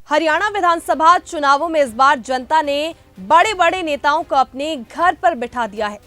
हरियाणा विधानसभा चुनावों में इस बार जनता ने बड़े बड़े नेताओं को अपने घर पर बिठा दिया है।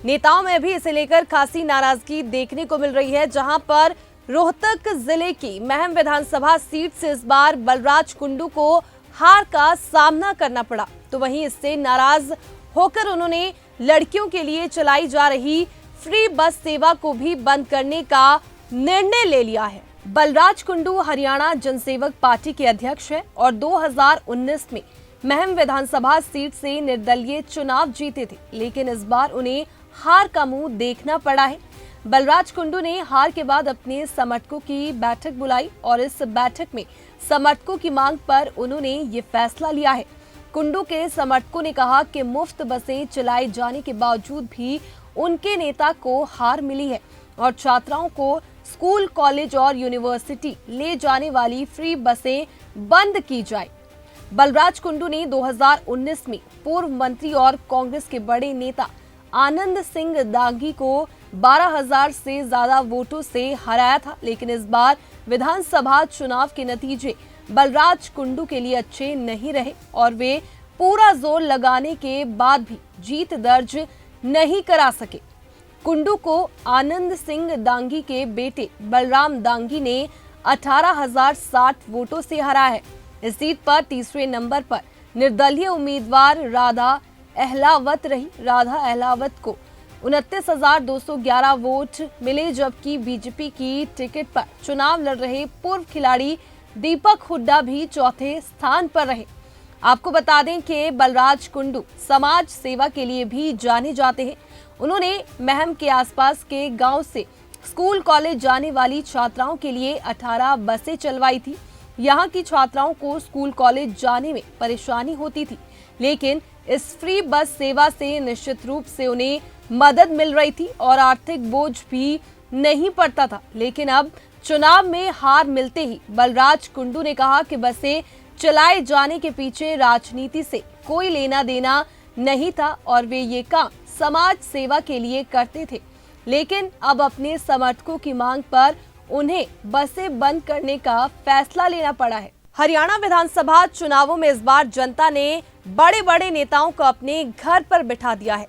नेताओं में भी इसे लेकर खासी नाराजगी देखने को मिल रही है, जहां पर रोहतक जिले की महम विधानसभा सीट से इस बार बलराज कुंडू को हार का सामना करना पड़ा। तो वहीं इससे नाराज होकर उन्होंने लड़कियों के लिए चलाई जा रही फ्री बस सेवा को भी बंद करने का निर्णय ले लिया है। बलराज कुंडू हरियाणा जनसेवक पार्टी के अध्यक्ष हैं और 2019 में महम विधानसभा सीट से निर्दलीय चुनाव जीते थे, लेकिन इस बार उन्हें हार का मुंह देखना पड़ा है। बलराज कुंडू ने हार के बाद अपने समर्थकों की बैठक बुलाई और इस बैठक में समर्थकों की मांग पर उन्होंने ये फैसला लिया है। कुंडू के समर्थकों ने कहा कि मुफ्त बसें चलाए जाने के बावजूद भी उनके नेता को हार मिली है और छात्राओं को स्कूल, कॉलेज और यूनिवर्सिटी ले जाने वाली फ्री बसें बंद की जाए। बलराज कुंडू ने 2019 में पूर्व मंत्री और कांग्रेस के बड़े नेता आनंद सिंह दांगी को 12,000 से ज्यादा वोटों से हराया था, लेकिन इस बार विधानसभा चुनाव के नतीजे बलराज कुंडू के लिए अच्छे नहीं रहे और वे पूरा जोर लगाने के बाद भी जीत दर्ज नहीं करा सके। कुंडू को आनंद सिंह दांगी के बेटे बलराम दांगी ने 18,060 वोटों से हराया है। इस सीट पर तीसरे नंबर पर निर्दलीय उम्मीदवार राधा अहलावत रही। राधा अहलावत को 29,211 वोट मिले, जबकि बीजेपी की टिकट पर चुनाव लड़ रहे पूर्व खिलाड़ी दीपक हुड्डा भी चौथे स्थान पर रहे। आपको बता दें कि बलराज कुंडू समाज सेवा के लिए भी जाने जाते हैं। उन्होंने महम के आसपास के गांव से स्कूल, कॉलेज जाने वाली छात्राओं के लिए 18 बसें चलवाई थी। यहां की छात्राओं को स्कूल, कॉलेज जाने में परेशानी होती थी, लेकिन इस फ्री बस सेवा से निश्चित रूप से उन्हें मदद मिल रही थी और आर्थिक बोझ भी नहीं पड़ता था। लेकिन अब चुनाव में हार मिलते ही बलराज कुंडू ने कहा कि बसें चलाए जाने के पीछे राजनीति से कोई लेना देना नहीं था और वे ये काम समाज सेवा के लिए करते थे, लेकिन अब अपने समर्थकों की मांग पर उन्हें बसें बंद करने का फैसला लेना पड़ा है। हरियाणा विधानसभा चुनावों में इस बार जनता ने बड़े बड़े नेताओं को अपने घर पर बिठा दिया है।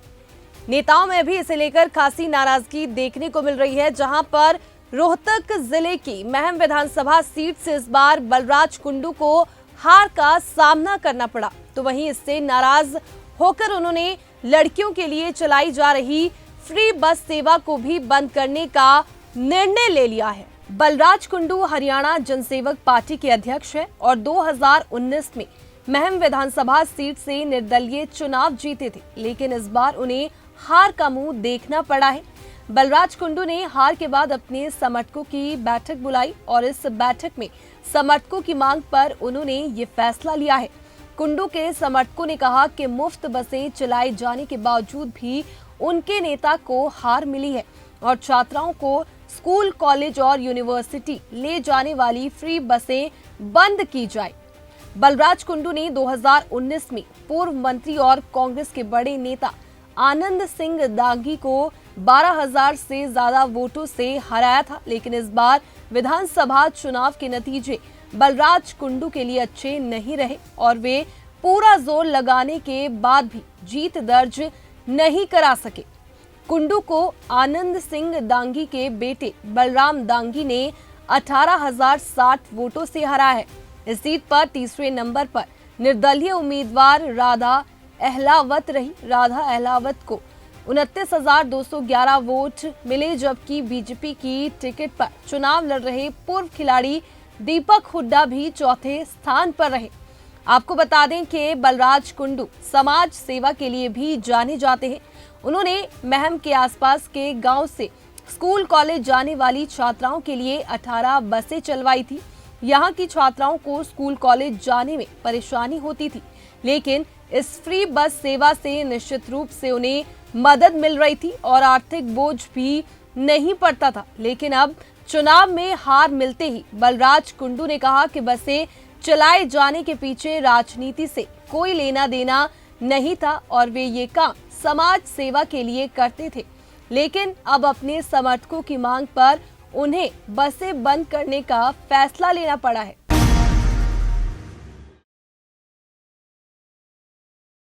नेताओं में भी इसे लेकर खासी नाराजगी देखने को मिल रही है, जहां पर रोहतक जिले की महम विधानसभा सीट से इस बार बलराज कुंडू को हार का सामना करना पड़ा। तो वहीं इससे नाराज होकर उन्होंने लड़कियों के लिए चलाई जा रही फ्री बस सेवा को भी बंद करने का निर्णय ले लिया है। बलराज कुंडू हरियाणा जनसेवक पार्टी के अध्यक्ष हैं और 2019 में महम विधानसभा सीट से निर्दलीय चुनाव जीते थे, लेकिन इस बार उन्हें हार का मुंह देखना पड़ा है। बलराज कुंडू ने हार के बाद अपने समर्थकों की बैठक बुलाई और इस बैठक में समर्थकों की मांग पर उन्होंने ये फैसला लिया है। कुंडू के समर्थकों ने कहा कि मुफ्त बसें चलाए जाने के बावजूद भी उनके नेता को हार मिली है और छात्राओं को स्कूल, कॉलेज और यूनिवर्सिटी ले जाने वाली फ्री बसें बंद की जाए। बलराज कुंडू ने 2019 में पूर्व मंत्री और कांग्रेस के बड़े नेता आनंद सिंह दांगी को 12,000 से ज्यादा वोटों से हराया था, लेकिन इस बार विधानसभा चुनाव के नतीजे बलराज कुंडू के लिए अच्छे नहीं रहे और वे पूरा जोर लगाने के बाद भी जीत दर्ज नहीं करा सके। कुंडू को आनंद सिंह दांगी के बेटे बलराम दांगी ने 18,060 वोटों से हराया है। इस सीट पर तीसरे नंबर पर निर्दलीय उम्मीदवार राधा अहलावत रही। राधा अहलावत को 29,211 वोट मिले, जबकि बीजेपी की टिकट पर चुनाव लड़ रहे पूर्व खिलाड़ी दीपक हुड्डा भी चौथे स्थान पर रहे। आपको बता दें कि बलराज कुंडू समाज सेवा के लिए भी जाने जाते हैं। उन्होंने महम के आसपास के गांव से स्कूल, कॉलेज जाने वाली छात्राओं के लिए 18 बसें चलवाई थी। यहां की छात्राओं को स्कूल, कॉलेज जाने में परेशानी होती थी, लेकिन इस फ्री बस सेवा से निश्चित रूप से उन्हें मदद मिल रही थी और आर्थिक बोझ भी नहीं पड़ता था। लेकिन अब चुनाव में हार मिलते ही बलराज कुंडू ने कहा कि बसें चलाए जाने के पीछे राजनीति से कोई लेना देना नहीं था और वे ये काम समाज सेवा के लिए करते थे, लेकिन अब अपने समर्थकों की मांग पर उन्हें बसें बंद करने का फैसला लेना पड़ा है।